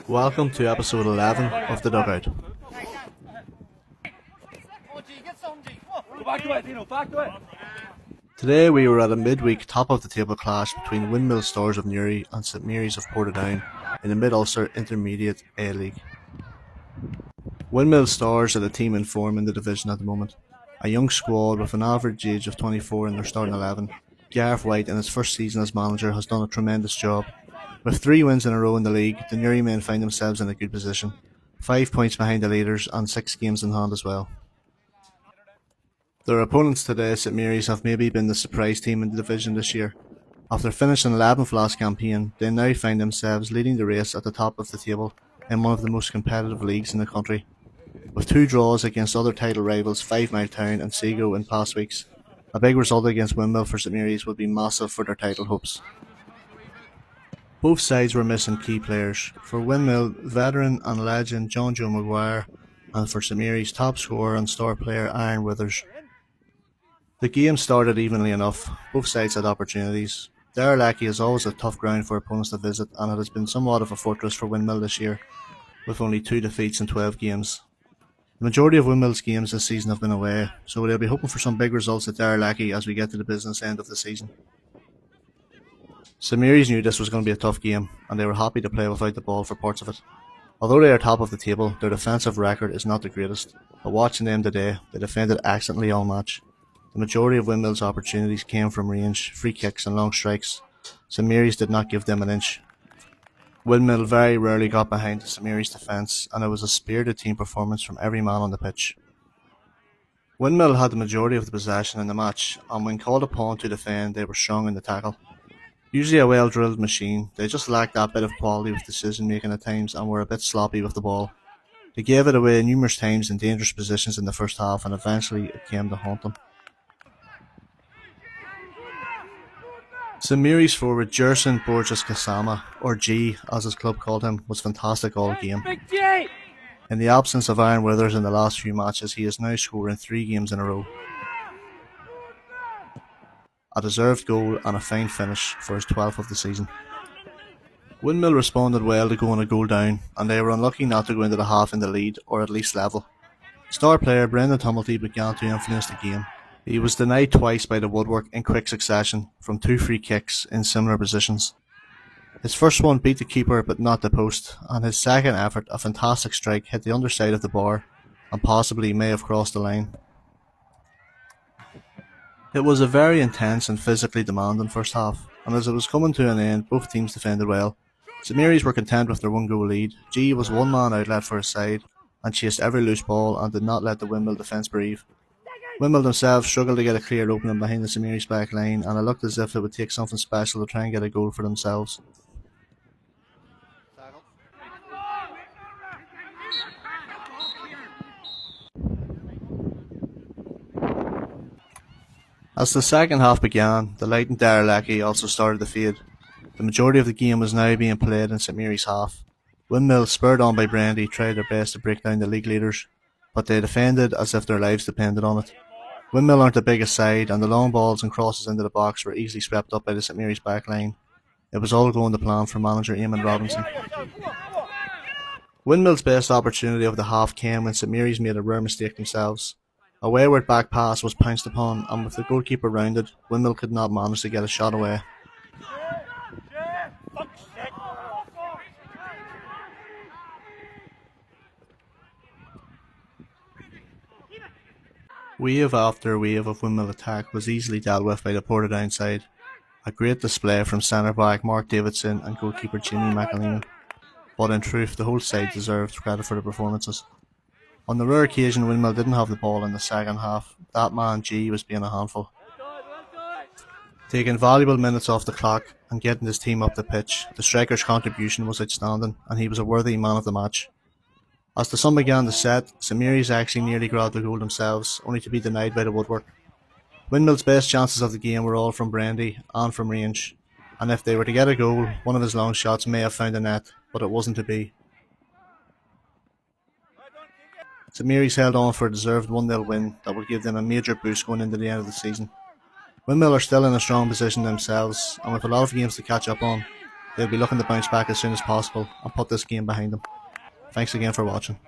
Welcome to episode 11 of the Dugout. Today we were at a midweek top of the table clash between Windmill Stars of Newry and St.Mary's of Portadown in the Mid-Ulster Intermediate A League. Windmill Stars are the team in form in the division at the moment. A young squad with an average age of 24 in their starting 11. Gareth White in his first season as manager has done a tremendous job. With 3 wins in a row in the league, the Newry men find themselves in a good position. 5 points behind the leaders and 6 games in hand as well. Their opponents today, St Mary's, have maybe been the surprise team in the division this year. After finishing 11th last campaign, they now find themselves leading the race at the top of the table in one of the most competitive leagues in the country. With 2 draws against other title rivals 5 Mile Town and Seago in past weeks, a big result against Windmill for St Mary's would be massive for their title hopes. Both sides were missing key players. For Windmill, veteran and legend John Joe Maguire, and for St Mary's, top scorer and star player Aaron Withers. The game started evenly enough. Both sides had opportunities. 𝗘𝗽𝗶𝘀cie is always a tough ground for opponents to visit, and it has been somewhat of a fortress for Windmill this year, with only 2 defeats in 12 games. The majority of Windmill's games this season have been away, so they'll be hoping for some big results at 𝗘𝗽𝗶𝘀cie as we get to the business end of the season. St Mary's knew this was going to be a tough game, and they were happy to play without the ball for parts of it. Although they are top of the table, their defensive record is not the greatest, but watching them today, they defended excellently all match. The majority of Windmill's opportunities came from range, free kicks and long strikes. St Mary's did not give them an inch. Windmill very rarely got behind the St Mary's defence, and it was a spirited team performance from every man on the pitch. Windmill had the majority of the possession in the match, and when called upon to defend, they were strong in the tackle. Usually a well-drilled machine, they just lacked that bit of quality with decision-making at times and were a bit sloppy with the ball. They gave it away numerous times in dangerous positions in the first half, and eventually it came to haunt them. St Mary's forward 𝗘𝗽𝗶𝘀𝗚𝗎, or G as his club called him, was fantastic all game. In the absence of Aaron Withers in the last few matches, he is now scoring 3 games in a row. A deserved goal and a fine finish for his 12th of the season. Windmill responded well to going a goal down, and they were unlucky not to go into the half in the lead, or at least level. Star player Brendan 𝗘𝗽𝗶𝘀𝗀 began to influence the game. He was denied twice by the woodwork in quick succession from 2 free kicks in similar positions. His first one beat the keeper but not the post, and his second effort, a fantastic strike, hit the underside of the bar and possibly may have crossed the line. It was a very intense and physically demanding first half, and as it was coming to an end, both teams defended well. St Mary's were content with their 1-goal lead. G was one-man outlet for his side and chased every loose ball and did not let the Windmill defence breathe. Windmill themselves struggled to get a clear opening behind the St Mary's back line, and it looked as if it would take something special to try and get a goal for themselves. As the second half began, the light in 𝗘𝗽𝗶𝘀𝗀𝗍𝗀𝗀 also started to fade. The majority of the game was now being played in St Mary's half. Windmill, spurred on by Brandy, tried their best to break down the league leaders, but they defended as if their lives depended on it. Windmill aren't the biggest side, and the long balls and crosses into the box were easily swept up by the St Mary's back line. It was all going to plan for manager Eamon Robinson. Windmill's best opportunity of the half came when St Mary's made a rare mistake themselves. A wayward back pass was pounced upon, and with the goalkeeper rounded, Windmill could not manage to get a shot away. Wave after wave of Windmill attack was easily dealt with by the Portadown side. A great display from centre-back Mark Davidson and goalkeeper Jamie McAleena, but in truth the whole side deserved credit for the performances. On the rare occasion Windmill didn't have the ball in the second half, that man G was being a handful. Taking valuable minutes off the clock and getting his team up the pitch, the striker's contribution was outstanding, and he was a worthy man of the match. As the sun began to set, St Mary's actually nearly grabbed the goal themselves, only to be denied by the woodwork. Windmill's best chances of the game were all from Brandy and from range, and if they were to get a goal, one of his long shots may have found the net, but it wasn't to be. St Mary's held on for a deserved 1-0 win that will give them a major boost going into the end of the season. Windmill are still in a strong position themselves, and with a lot of games to catch up on, They'll be looking to bounce back as soon as possible and put this game behind them. Thanks again for watching.